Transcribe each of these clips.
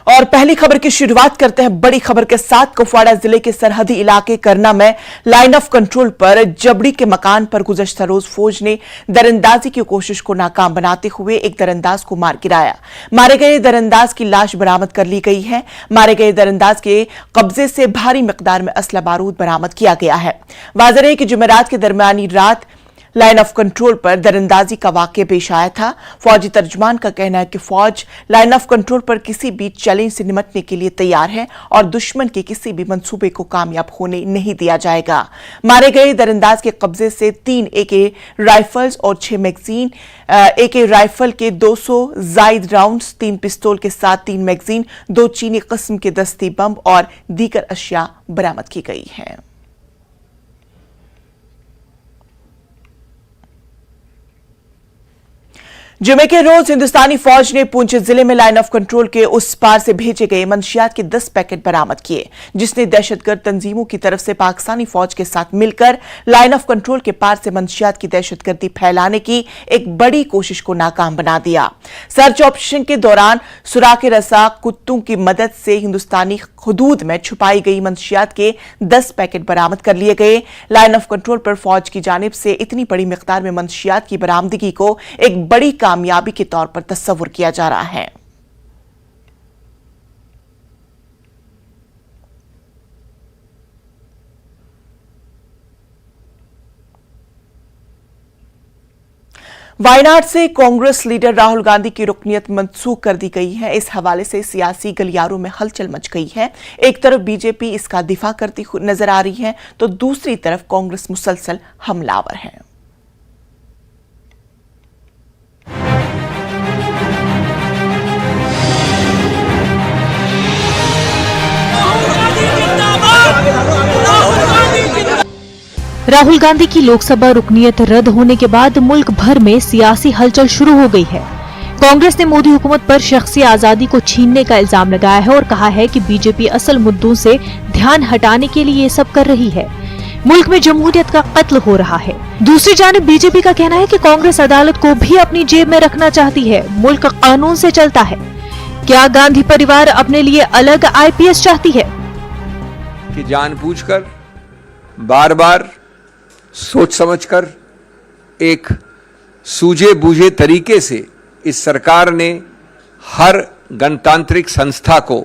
और पहली खबर की शुरुआत करते हैं बड़ी खबर के साथ। कुपवाड़ा जिले के सरहदी इलाके करना में लाइन ऑफ कंट्रोल पर जबड़ी के मकान पर गुज़श्ता रोज फौज ने दरअंदाजी की कोशिश को नाकाम बनाते हुए एक दरअंदाज को मार गिराया। मारे गए दरअंदाज की लाश बरामद कर ली गई है। मारे गए दरअंदाज के कब्जे से भारी मिकदार में असला बारूद बरामद किया गया है। वाज़ेह है कि जुमेरात के दरमियानी रात लाइन ऑफ कंट्रोल पर दरअंदाजी का वाकया पेश आया था। फौजी तर्जुमान का कहना है कि फौज लाइन ऑफ कंट्रोल पर किसी भी चैलेंज से निपटने के लिए तैयार है और दुश्मन के किसी भी मंसूबे को कामयाब होने नहीं दिया जाएगा। मारे गए दरअंदाज के कब्जे से 3 AK राइफल्स और 6 मैगजीन, AK राइफल के 200 जायद राउंड्स, 3 पिस्तौल के साथ 3 मैगजीन, 2 चीनी किस्म के दस्ती बम और दीगर अशिया बरामद की गई है। जुमे के रोज हिंदुस्तानी फौज ने पुंछ जिले में लाइन ऑफ कंट्रोल के उस पार से भेजे गए मंशियात के 10 पैकेट बरामद किए, जिसने दहशतगर्द तंजीमों की तरफ से पाकिस्तानी फौज के साथ मिलकर लाइन ऑफ कंट्रोल के पार से मंशियात की दहशतगर्दी फैलाने की एक बड़ी कोशिश को नाकाम बना दिया। सर्च ऑपरेशन के दौरान सुराखे रसा कुत्तों की मदद से हिंदुस्तानी हुदूद में छुपाई गई मंशियात के 10 पैकेट बरामद कर लिए गए। लाइन ऑफ कंट्रोल पर फौज की जानिब से इतनी बड़ी मिकदार में मंशियात की बरामदगी को एक बड़ी कामयाबी के तौर पर तस्वुर किया जा रहा है। वायनाड से कांग्रेस लीडर राहुल गांधी की रुकनीत मंसूख कर दी गई है। इस हवाले से सियासी गलियारों में हलचल मच गई है। एक तरफ बीजेपी इसका दिफा करती नजर आ रही है तो दूसरी तरफ कांग्रेस मुसलसल हमलावर है। राहुल गांधी की लोकसभा रुकनीत रद्द होने के बाद मुल्क भर में सियासी हलचल शुरू हो गई है। कांग्रेस ने मोदी हुकूमत पर शख्सी आजादी को छीनने का इल्जाम लगाया है और कहा है कि बीजेपी असल मुद्दों से ध्यान हटाने के लिए ये सब कर रही है। मुल्क में जमहूरियत का कत्ल हो रहा है। दूसरी जानिब बीजेपी का कहना है कि कांग्रेस अदालत को भी अपनी जेब में रखना चाहती है। मुल्क कानून से चलता है। क्या गांधी परिवार अपने लिए अलग IPS चाहती है? कि जानबूझकर बार बार सोच समझकर एक सूझे बूझे तरीके से इस सरकार ने हर गणतांत्रिक संस्था को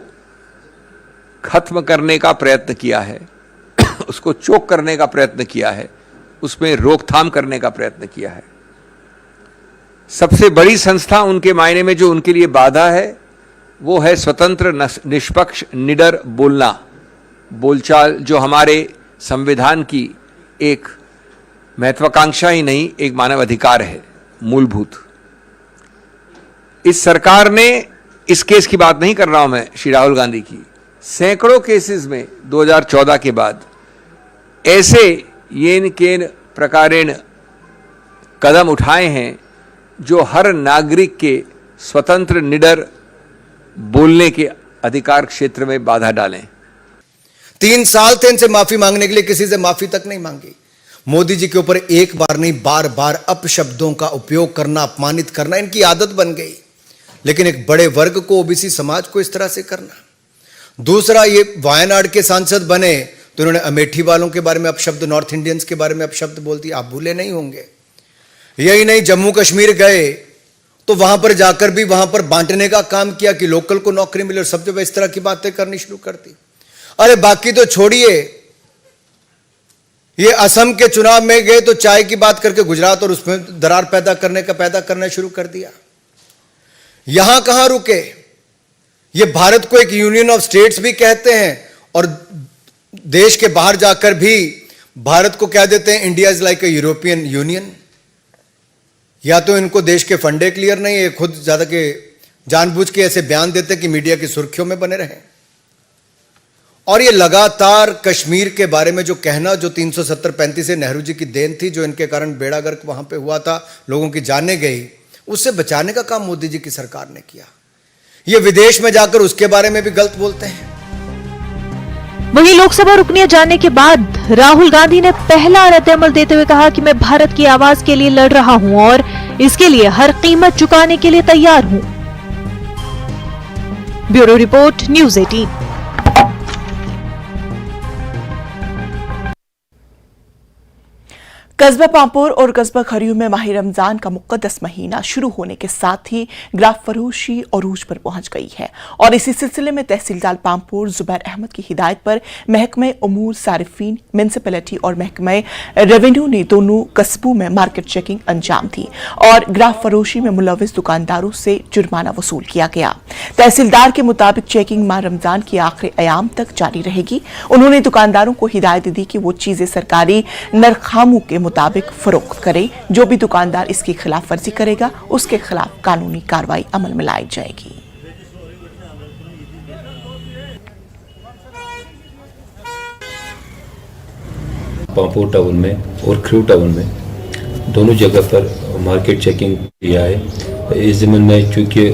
खत्म करने का प्रयत्न किया है, उसको चोक करने का प्रयत्न किया है, उसमें रोकथाम करने का प्रयत्न किया है। सबसे बड़ी संस्था उनके मायने में जो उनके लिए बाधा है वो है स्वतंत्र निष्पक्ष निडर बोलना, बोलचाल, जो हमारे संविधान की एक महत्वाकांक्षा ही नहीं, एक मानव अधिकार है मूलभूत। इस सरकार ने, इस केस की बात नहीं कर रहा हूं मैं श्री राहुल गांधी की, सैकड़ों केसेस में 2014 के बाद ऐसे येन केन प्रकारेण कदम उठाए हैं जो हर नागरिक के स्वतंत्र निडर बोलने के अधिकार क्षेत्र में बाधा डालें। 3 साल थे इनसे माफी मांगने के लिए, किसी से माफी तक नहीं मांगी। मोदी जी के ऊपर एक बार नहीं बार बार अपशब्दों का उपयोग करना, अपमानित करना इनकी आदत बन गई। लेकिन एक बड़े वर्ग को, ओबीसी समाज को इस तरह से करना। दूसरा, ये वायनाड के सांसद बने तो उन्होंने अमेठी वालों के बारे में अपशब्द, नॉर्थ इंडियंस के बारे में अपशब्द बोल दिए, आप भूले नहीं होंगे। यही नहीं, जम्मू कश्मीर गए तो वहां पर जाकर भी वहां पर बांटने का काम किया कि लोकल को नौकरी मिले और सब जगह इस तरह की बातें करनी शुरू कर दी। अरे बाकी तो छोड़िए, ये असम के चुनाव में गए तो चाय की बात करके गुजरात और उसमें दरार पैदा करना शुरू कर दिया। यहां कहां रुके? ये भारत को एक यूनियन ऑफ स्टेट्स भी कहते हैं और देश के बाहर जाकर भी भारत को कह देते हैं India is like a European union. या तो इनको देश के फंडे क्लियर नहीं है, खुद ज्यादा के जानबूझ के ऐसे बयान देते कि मीडिया की सुर्खियों में बने रहें। और ये लगातार कश्मीर के बारे में जो कहना, जो 370-35 से नेहरू जी की देन थी, जो इनके कारण बेड़ा गर्क वहां पे हुआ था, लोगों की जानें गई, उससे बचाने का काम मोदी जी की सरकार ने किया। ये विदेश में जाकर उसके बारे में भी गलत बोलते हैं। वहीं लोकसभा रुकनीत जाने के बाद राहुल गांधी ने पहला रद्द-ए-अमल देते हुए कहा कि मैं भारत की आवाज के लिए लड़ रहा हूं और इसके लिए हर कीमत चुकाने के लिए तैयार हूं। Bureau report news 18। कस्बा पांपोर और कस्बा खरियू में माह रमजान का मुकद्दस महीना शुरू होने के साथ ही ग्राफ फरोशी अरूज पर पहुंच गई है और इसी सिलसिले में तहसीलदार पांपोर जुबैर अहमद की हिदायत पर महकमे उमूर सारिफीन, म्युनिसिपैलिटी और महकमे रेवेन्यू ने दोनों कस्बों में मार्केट चेकिंग अंजाम दी और ग्राफ फरोशी में मुलविस दुकानदारों से जुर्माना वसूल किया गया। तहसीलदार के मुताबिक चेकिंग माह रमजान की आखिरी अयाम तक जारी रहेगी। उन्होंने दुकानदारों को हिदायत दी कि वो चीजें सरकारी नरखामों के मुताबिक फरोख्त करें। जो भी दुकानदार इसकी खिलाफ वर्जी करेगा उसके खिलाफ कानूनी कार्रवाई अमल में लाई जाएगी। पांपोर टाउन में और खरियू टाउन में दोनों जगह पर मार्केट चेकिंग किया है। इस ज़मीन में चूँकि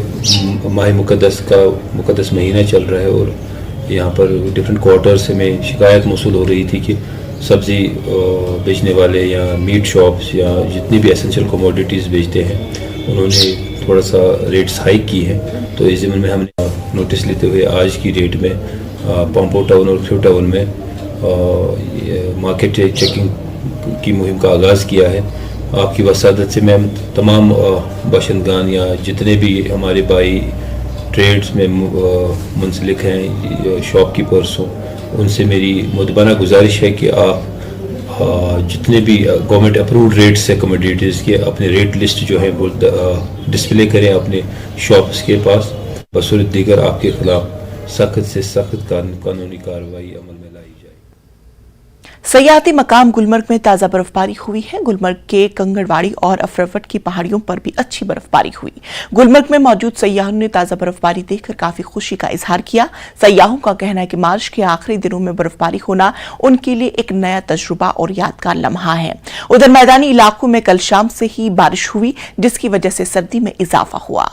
माह मुकद्दस महीना चल रहा है और यहाँ पर डिफरेंट क्वार्टर से में शिकायत मौसूल हो रही थी कि सब्ज़ी बेचने वाले या मीट शॉप्स या जितनी भी एसेंशियल कमोडिटीज़ बेचते हैं उन्होंने थोड़ा सा रेट्स हाइक की है। तो इस ज़मीन में हमने नोटिस लेते हुए आज की डेट में पांपोर टाउन और खरियू टाउन में मार्केट चेकिंग की मुहिम का आगाज़ किया है। आपकी वसादत से मैं तमाम बाशिंदगान या जितने भी हमारे भाई ट्रेड्स में मुंसलिक हैं, शॉपकीपर्स हों, उनसे मेरी मुतबाना गुजारिश है कि आप जितने भी गवर्नमेंट अप्रूव्ड रेट्स से कमोडिटीज़ के अपने रेट लिस्ट जो है वो डिस्प्ले करें अपने शॉप्स के पास। बसूरत दीगर आपके खिलाफ सख्त से सख्त कानूनी कार्रवाई अमल में लाई जाए। सयाहती मकाम गुलमर्ग में ताजा बर्फबारी हुई है। गुलमर्ग के कंगड़वाड़ी और अफरवट की पहाड़ियों पर भी अच्छी बर्फबारी हुई। गुलमर्ग में मौजूद सयाहों ने ताजा बर्फबारी देखकर काफी खुशी का इजहार किया। सयाहों का कहना है कि मार्च के आखिरी दिनों में बर्फबारी होना उनके लिए एक नया तजुर्बा और यादगार लम्हा है। उधर मैदानी इलाकों में कल शाम से ही बारिश हुई, जिसकी वजह से सर्दी में इजाफा हुआ।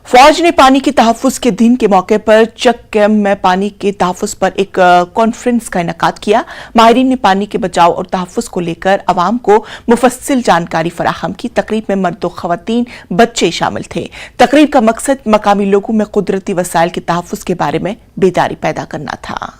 फौज ने पानी के तहफ्फुज के दिन के मौके पर चक कैम्प में पानी के तहफ्फुज पर एक कॉन्फ्रेंस का इनेकाद किया। माहिरीन ने पानी के बचाव और तहफ्फुज को लेकर अवाम को मुफस्सिल जानकारी फराहम की। तकरीब में मर्द और खवातीन, बच्चे शामिल थे। तकरीब का मकसद मकामी लोगों में कुदरती वसाइल के तहफ्फुज के बारे में बेदारी पैदा करना था।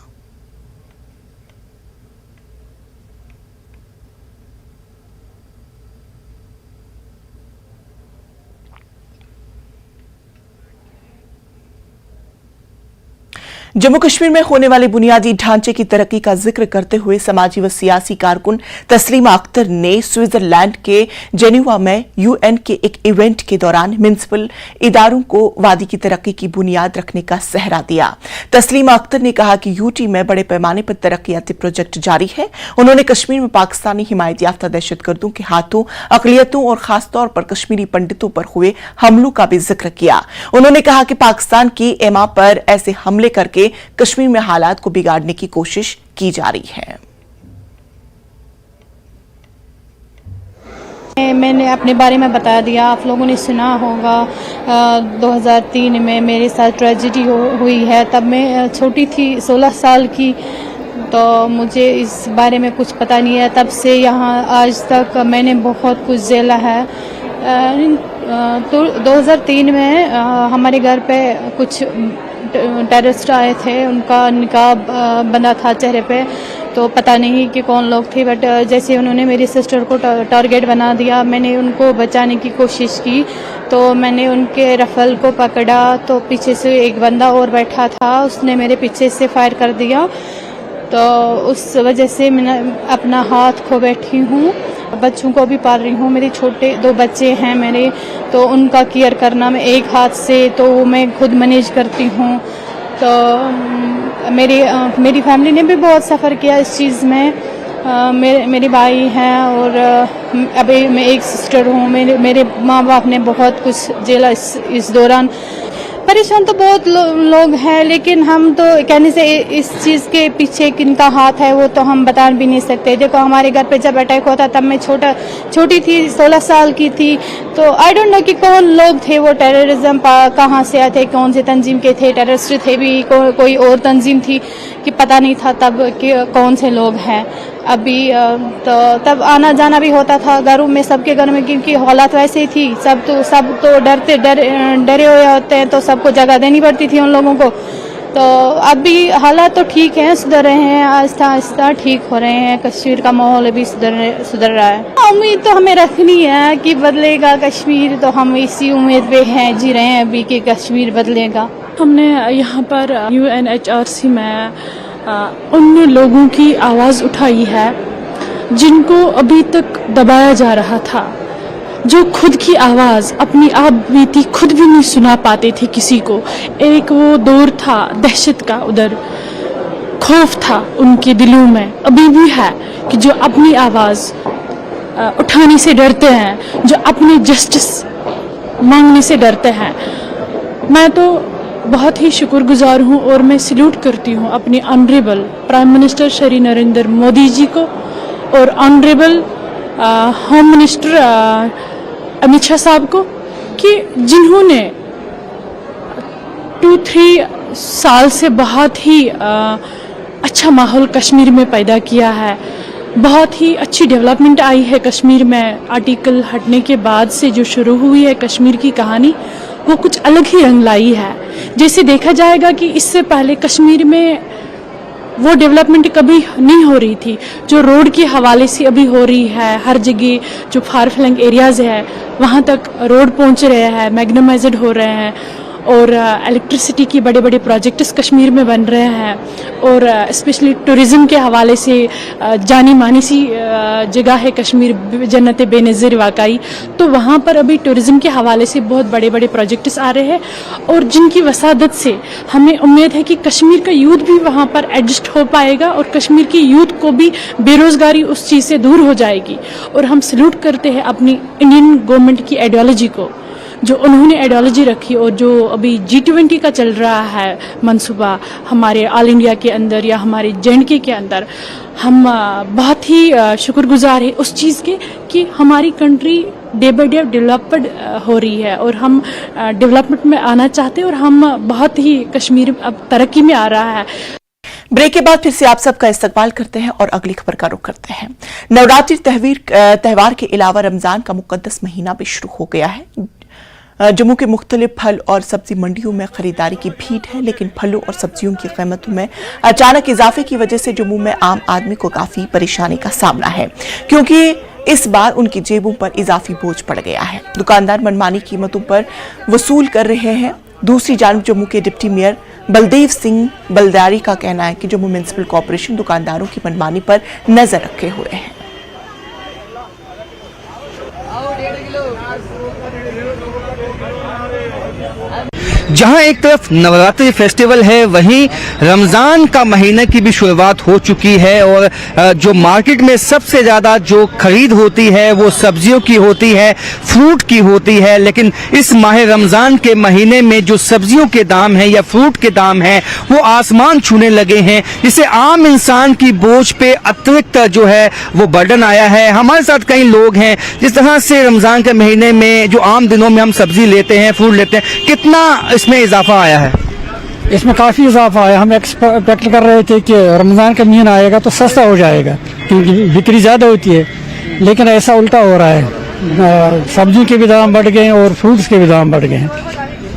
जम्मू कश्मीर में होने वाले बुनियादी ढांचे की तरक्की का जिक्र करते हुए समाजी व सियासी कारकुन तस्लीमा अख्तर ने स्विट्जरलैंड के जेनेवा में यूएन के एक इवेंट के दौरान म्युनिसिपल इदारों को वादी की तरक्की की बुनियाद रखने का सहरा दिया। तस्लीमा अख्तर ने कहा कि यूटी में बड़े पैमाने पर तरक्याती प्रोजेक्ट जारी है। उन्होंने कश्मीर में पाकिस्तानी हिमायत याफ्ता दहशतगर्दों के हाथों अकलियतों और खासतौर पर कश्मीरी पंडितों पर हुए हमलों का भी जिक्र किया। उन्होंने कहा कि पाकिस्तान की एमा पर ऐसे हमले करके कश्मीर में हालात को बिगाड़ने की कोशिश की जा रही है। मैंने अपने बारे में बता दिया, आप लोगों ने सुना होगा 2003 में मेरे साथ ट्रेजेडी हुई है। तब मैं छोटी थी, 16 साल की, तो मुझे इस बारे में कुछ पता नहीं है। तब से यहाँ आज तक मैंने बहुत कुछ झेला है। तो 2003 में हमारे घर पे कुछ टेररिस्ट आए थे, उनका निकाब बंधा था चेहरे पे, तो पता नहीं कि कौन लोग थे, बट जैसे उन्होंने मेरी सिस्टर को टारगेट बना दिया, मैंने उनको बचाने की कोशिश की, तो मैंने उनके रफल को पकड़ा, तो पीछे से एक बंदा और बैठा था, उसने मेरे पीछे से फायर कर दिया, तो उस वजह से मैं अपना हाथ खो बैठी हूँ। बच्चों को भी पाल रही हूँ, मेरे छोटे 2 बच्चे हैं मेरे, तो उनका केयर करना मैं एक हाथ से तो मैं खुद मैनेज करती हूँ। तो मेरी फैमिली ने भी बहुत सफ़र किया इस चीज़ में। मेरे भाई हैं और अभी मैं एक सिस्टर हूँ। मेरे माँ बाप ने बहुत कुछ झेला इस दौरान। परेशान तो बहुत लोग हैं, लेकिन हम तो कहने से इस चीज़ के पीछे किनका हाथ है वो तो हम बता भी नहीं सकते। देखो हमारे घर पे जब अटैक हुआ था तब मैं छोटी थी, 16 साल की थी, तो आई डोंट नो कि कौन लोग थे वो, टेररिज्म कहाँ से आए थे, कौन से तंजीम के थे, टेररिस्ट थे भी कोई और तंजीम थी, कि पता नहीं था तब कि कौन से लोग हैं। अभी तो तब आना जाना भी होता था घरों में, सबके घर में, क्योंकि हालात वैसे ही थी। सब तो डरे हुए होते हैं, तो सबको जगह देनी पड़ती थी उन लोगों को। तो अभी हालात तो ठीक हैं, सुधर रहे हैं, आहिस्ता आहिस्ता ठीक हो रहे हैं। कश्मीर का माहौल भी सुधर रहा है। उम्मीद तो हमें रखनी है कि बदलेगा कश्मीर, तो हम इसी उम्मीद पे हैं, जी रहे हैं अभी कि कश्मीर बदलेगा। हमने यहाँ पर UNHRC में उन लोगों की आवाज़ उठाई है जिनको अभी तक दबाया जा रहा था, जो खुद की आवाज़ अपनी आप बीती खुद भी नहीं सुना पाते थे किसी को। एक वो दौर था दहशत का, उधर खौफ था उनके दिलों में, अभी भी है, कि जो अपनी आवाज़ उठाने से डरते हैं, जो अपनी जस्टिस मांगने से डरते हैं। मैं तो बहुत ही शुक्रगुजार हूँ और मैं सल्यूट करती हूँ अपने honourable prime minister Shri Narendra Modi ji को और honourable home minister Amit Shah sahab को, कि जिन्होंने 2-3 साल से बहुत ही अच्छा माहौल कश्मीर में पैदा किया है। बहुत ही अच्छी डेवलपमेंट आई है कश्मीर में। आर्टिकल हटने के बाद से जो शुरू हुई है कश्मीर की कहानी, वो कुछ अलग ही रंग लाई है। जैसे देखा जाएगा कि इससे पहले कश्मीर में वो डेवलपमेंट कभी नहीं हो रही थी, जो रोड के हवाले से अभी हो रही है। हर जगह जो फार फ्लंग एरियाज़ है वहाँ तक रोड पहुँच रहे हैं, मैग्नेमाइज्ड हो रहे हैं, और इलेक्ट्रिसिटी की बड़े बड़े प्रोजेक्ट्स कश्मीर में बन रहे हैं। और स्पेशली टूरिज़्म के हवाले से जानी मानी सी जगह है कश्मीर, जन्नत बेनज़ीर वाकई। तो वहाँ पर अभी टूरिज़्म के हवाले से बहुत बड़े बड़े प्रोजेक्ट्स आ रहे हैं, और जिनकी वसादत से हमें उम्मीद है कि कश्मीर का यूथ भी वहाँ पर एडजस्ट हो पाएगा, और कश्मीर की यूथ को भी बेरोज़गारी उस चीज़ से दूर हो जाएगी। और हम सल्यूट करते हैं अपनी इंडियन गवर्नमेंट की आइडियोलॉजी को, जो उन्होंने आइडियोलॉजी रखी, और जो अभी G20 का चल रहा है मंसूबा हमारे ऑल इंडिया के अंदर या हमारे JNK के अंदर। हम बहुत ही शुक्रगुजार हैं उस चीज़ के कि हमारी country day by day developed हो रही है, और हम डेवलपमेंट में आना चाहते हैं, और हम बहुत ही कश्मीर अब तरक्की में आ रहा है। ब्रेक के बाद फिर से आप सबका इस्तकबाल करते हैं और अगली खबर का रुख करते हैं। नवरात्रि त्यौहार के अलावा रमजान का मुकद्दस महीना भी शुरू हो गया है। जम्मू के मुख्तलिफ फल और सब्जी मंडियों में खरीदारी की भीड़ है, लेकिन फलों और सब्जियों की कीमतों में अचानक इजाफे की वजह से जम्मू में आम आदमी को काफी परेशानी का सामना है, क्योंकि इस बार उनकी जेबों पर इजाफी बोझ पड़ गया है। दुकानदार मनमानी कीमतों पर वसूल कर रहे हैं। दूसरी जानब जम्मू के डिप्टी मेयर बलदेव सिंह बलदारी का कहना है कि जम्मू म्युनिसिपल कॉरपोरेशन दुकानदारों की मनमानी पर नजर रखे हुए है। जहां एक तरफ नवरात्रि फेस्टिवल है, वहीं रमजान का महीने की भी शुरुआत हो चुकी है, और जो मार्केट में सबसे ज्यादा जो खरीद होती है वो सब्जियों की होती है, फ्रूट की होती है। लेकिन इस माह रमजान के महीने में जो सब्जियों के दाम हैं या फ्रूट के दाम हैं वो आसमान छूने लगे हैं, जिससे आम इंसान की बोझ पे अतिरिक्त जो है वो बर्डन आया है। हमारे साथ कई लोग हैं, जिस तरह से रमजान के महीने में जो आम दिनों में हम सब्जी लेते हैं, फ्रूट लेते हैं, कितना इसमें इजाफा आया है? इसमें काफ़ी इजाफा आया। हम एक्सपेक्ट कर रहे थे कि रमज़ान का महीना आएगा तो सस्ता हो जाएगा, क्योंकि बिक्री ज़्यादा होती है, लेकिन ऐसा उल्टा हो रहा है। सब्जियों के भी दाम बढ़ गए हैं और फ्रूट्स के भी दाम बढ़ गए हैं।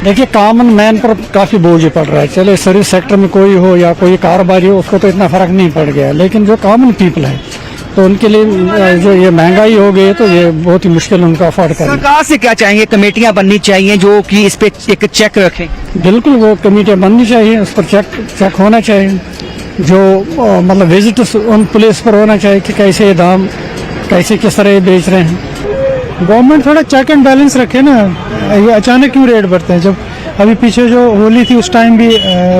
देखिए, कॉमन मैन पर काफ़ी बोझ पड़ रहा है। चले सर्विस सेक्टर में कोई हो या कोई कारोबारी हो, उसको तो इतना फ़र्क नहीं पड़ गया, लेकिन जो कॉमन पीपल है तो उनके लिए जो ये महंगाई हो गई है तो ये बहुत ही मुश्किल उनका अफोर्ड करना। सरकार से क्या चाहेंगे? कमेटियां बननी चाहिए जो कि इस पे एक चेक रखें। बिल्कुल, वो कमेटियां बननी चाहिए, उस पर चेक होना चाहिए। जो मतलब विजिट उन पुलिस पर होना चाहिए कि कैसे दाम, कैसे किस तरह बेच रहे हैं। गवर्नमेंट थोड़ा चेक एंड बैलेंस रखे ना। ये अचानक क्यों रेट बढ़ते हैं? जब अभी पीछे जो होली थी उस टाइम भी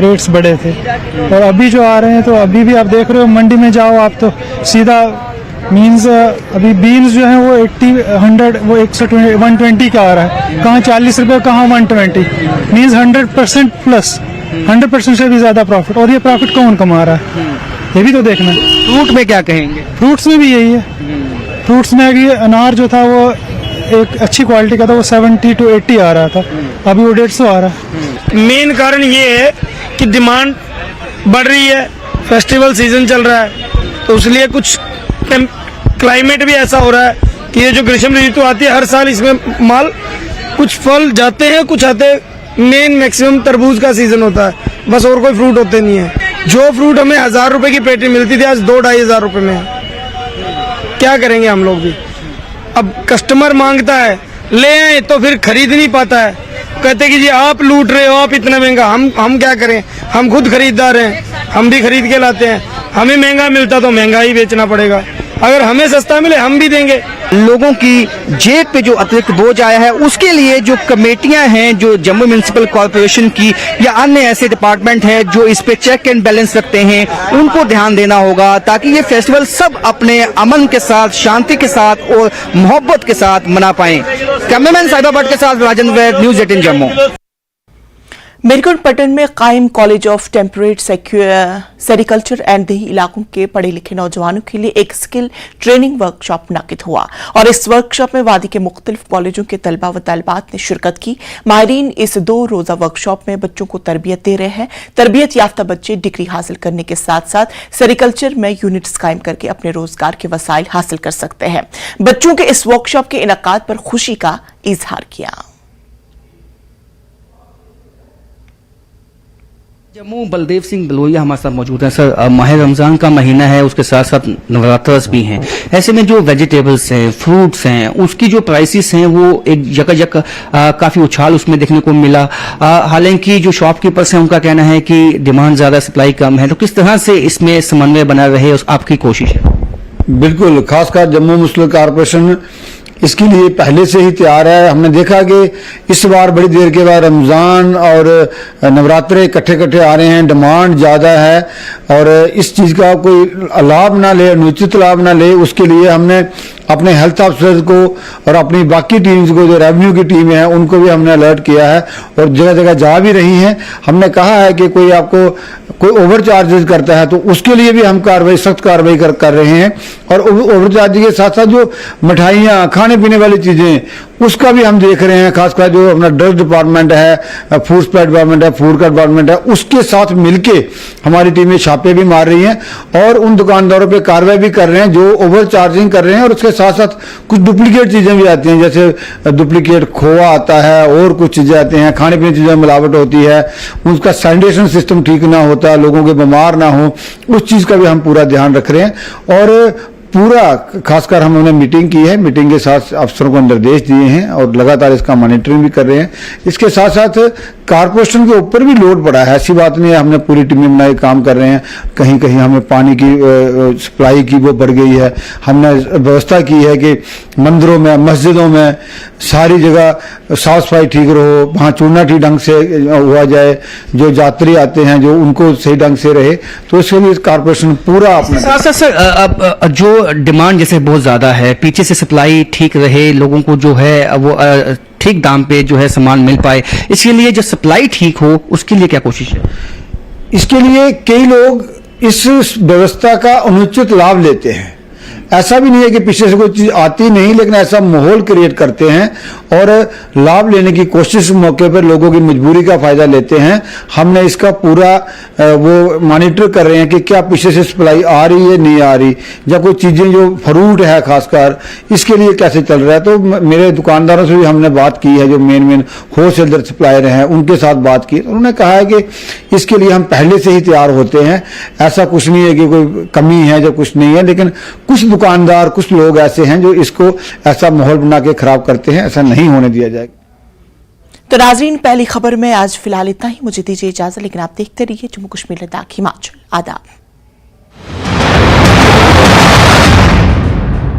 रेट्स बढ़े थे, और अभी जो आ रहे हैं तो अभी भी आप देख रहे हो, मंडी में जाओ आप तो सीधा मीन्स अभी बीन्स जो है वो 80, 100, वो 120 का आ रहा है। कहाँ 40 रुपये, कहाँ 120, मीन्स 100% प्लस, 100% से भी ज़्यादा प्रॉफिट। और ये प्रॉफिट कौन कमा रहा है, ये भी तो देखना है। फ्रूट में क्या कहेंगे? फ्रूट्स में भी यही है। फ्रूट्स में अभी अनार जो था वो एक अच्छी क्वालिटी का था, वो 70 to 80 आ रहा था, अभी वो 150 आ रहा है। मेन कारण ये है कि डिमांड बढ़ रही है, फेस्टिवल सीजन चल रहा है तो इसलिए कुछ क्लाइमेट भी ऐसा हो रहा है कि ये जो ग्रीष्म ऋतु आती है हर साल इसमें माल कुछ फल जाते हैं कुछ आते हैं। मेन मैक्सिमम तरबूज का सीजन होता है, बस और कोई फ्रूट होते नहीं है। जो फ्रूट हमें 1000 रुपए की पेटी मिलती थी आज 2-2,500 रुपए में है। क्या करेंगे हम लोग भी। अब कस्टमर मांगता है, ले आए तो फिर खरीद नहीं पाता है, कहते कि जी आप लूट रहे हो, आप इतना महंगा। हम क्या करें, हम खुद खरीदार हैं, हम भी खरीद के लाते हैं। हमें महंगा मिलता तो महंगा ही बेचना पड़ेगा, अगर हमें सस्ता मिले हम भी देंगे। लोगों की जेब पे जो अतिरिक्त बोझ आया है उसके लिए जो कमेटियां हैं, जो जम्मू म्युनिसिपल कॉर्पोरेशन की या अन्य ऐसे डिपार्टमेंट हैं जो इस पे चेक एंड बैलेंस रखते हैं, उनको ध्यान देना होगा ताकि ये फेस्टिवल सब अपने अमन के साथ, शांति के साथ और मोहब्बत के साथ मना पाएं। कैमरामैन साहिबा भट्ट के साथ राजेंद्र वैद, न्यूज़ 18 जम्मू। मीरगढ़ पटन में कायम college of temperate sericulture and देही इलाकों के पढ़े लिखे नौजवानों के लिए एक स्किल ट्रेनिंग वर्कशॉप मुनक्किद हुआ और इस वर्कशॉप में वादी के मुख्तलिफ कॉलेजों के तलबा व तलबात ने शिरकत की। माहिरीन इस 2 रोजा वर्कशॉप में बच्चों को तरबियत दे रहे हैं। तरबियत याफ्ता बच्चे डिग्री हासिल करने के साथ साथ सेरिकल्चर में यूनिट्स कायम करके अपने रोजगार के वसाइल हासिल कर सकते हैं। बच्चों के इस वर्कशॉप के इनकाद पर खुशी का इजहार किया। जम्मू बलदेव सिंह बलोया हमारे साथ मौजूद हैं। सर, माह रमजान का महीना है, उसके साथ साथ नवरात्रस भी हैं। ऐसे में जो वेजिटेबल्स हैं, फ्रूट्स हैं, उसकी जो प्राइसेस हैं वो एक जगह काफी उछाल उसमें देखने को मिला। हालांकि जो शॉपकीपर्स हैं उनका कहना है कि डिमांड ज्यादा, सप्लाई कम है। तो किस तरह से इसमें समन्वय बना रहे, आपकी कोशिश है? बिल्कुल, खासकर जम्मू म्युनिसिपल कॉर्पोरेशन इसके लिए पहले से ही तैयार है। हमने देखा कि इस बार बड़ी देर के बाद रमज़ान और नवरात्रे इकट्ठे आ रहे हैं, डिमांड ज़्यादा है और इस चीज़ का कोई लाभ ना ले, अनुचित लाभ ना ले, उसके लिए हमने अपने हेल्थ ऑफिसर्स को और अपनी बाकी टीम्स को, जो रेवेन्यू की टीम है, उनको भी हमने अलर्ट किया है और जगह जगह जा भी रही हैं। हमने कहा है कि कोई आपको कोई ओवर चार्जेस करता है तो उसके लिए भी हम सख्त कार्रवाई कर रहे हैं। और ओवर चार्ज के साथ साथ जो मिठाइयाँ, खाने पीने वाली चीज़ें, उसका भी हम देख रहे हैं। खासकर जो अपना ड्रग्स डिपार्टमेंट है, फूड सप्लाई डिपार्टमेंट है, फूड का डिपार्टमेंट है, उसके साथ मिलके हमारी टीमें छापे भी मार रही हैं और उन दुकानदारों पे कार्रवाई भी कर रहे हैं जो ओवर चार्जिंग कर रहे हैं। और उसके साथ साथ कुछ डुप्लीकेट चीज़ें भी आती हैं, जैसे डुप्लीकेट खोआ आता है और कुछ चीज़ें आती हैं, खाने पीने चीज़ें मिलावट होती है, उसका सैनिटेशन सिस्टम ठीक ना होता, लोगों के बीमार ना हो, उस चीज़ का भी हम पूरा ध्यान रख रहे हैं। और पूरा खासकर हमने मीटिंग की है, मीटिंग के साथ अफसरों को निर्देश दिए हैं और लगातार इसका मॉनिटरिंग भी कर रहे हैं। इसके साथ साथ कारपोरेशन के ऊपर भी लोड पड़ा है, ऐसी बात नहीं है, हमने पूरी टीमें बनाई, काम कर रहे हैं। कहीं कहीं हमें पानी की सप्लाई की वो बढ़ गई है। हमने व्यवस्था की है कि मंदिरों में, मस्जिदों में सारी जगह साफ सफाई ठीक रहो, वहाँ चूना ठीक ढंग से हुआ जाए, जो यात्री आते हैं जो उनको सही ढंग से रहे, तो इसके लिए कारपोरेशन पूरा अपना। साथ साथ सर, जो डिमांड जैसे बहुत ज्यादा है, पीछे से सप्लाई ठीक रहे, लोगों को जो है वो ठीक दाम पे जो है सामान मिल पाए, इसके लिए जो सप्लाई ठीक हो उसके लिए क्या कोशिश है? इसके लिए कई लोग इस व्यवस्था का अनुचित लाभ लेते हैं। ऐसा भी नहीं है कि पीछे से कोई चीज आती नहीं, लेकिन ऐसा माहौल क्रिएट करते हैं और लाभ लेने की कोशिश मौके पर लोगों की मजबूरी का फायदा लेते हैं। हमने इसका पूरा वो मॉनिटर कर रहे हैं कि क्या पीछे से सप्लाई आ रही है, नहीं आ रही, या कोई चीजें जो फ्रूट है खासकर इसके लिए कैसे चल रहा है। तो मेरे दुकानदारों से भी हमने बात की है, जो मेन होलसेलर सप्लायर हैं उनके साथ बात की, उन्होंने कहा है कि इसके लिए हम पहले से ही तैयार होते हैं। ऐसा कुछ नहीं है कि कोई कमी है, जो कुछ नहीं है, लेकिन कुछ दुकानदार, कुछ लोग ऐसे हैं जो इसको ऐसा माहौल बना के खराब करते हैं, ऐसा नहीं होने दिया जाएगा। तो नाज़रीन, पहली खबर में आज फिलहाल इतना ही। मुझे दीजिए इजाजत, लेकिन आप देखते रहिए जम्मू कश्मीर लद्दाख हिमाचल। आदाब।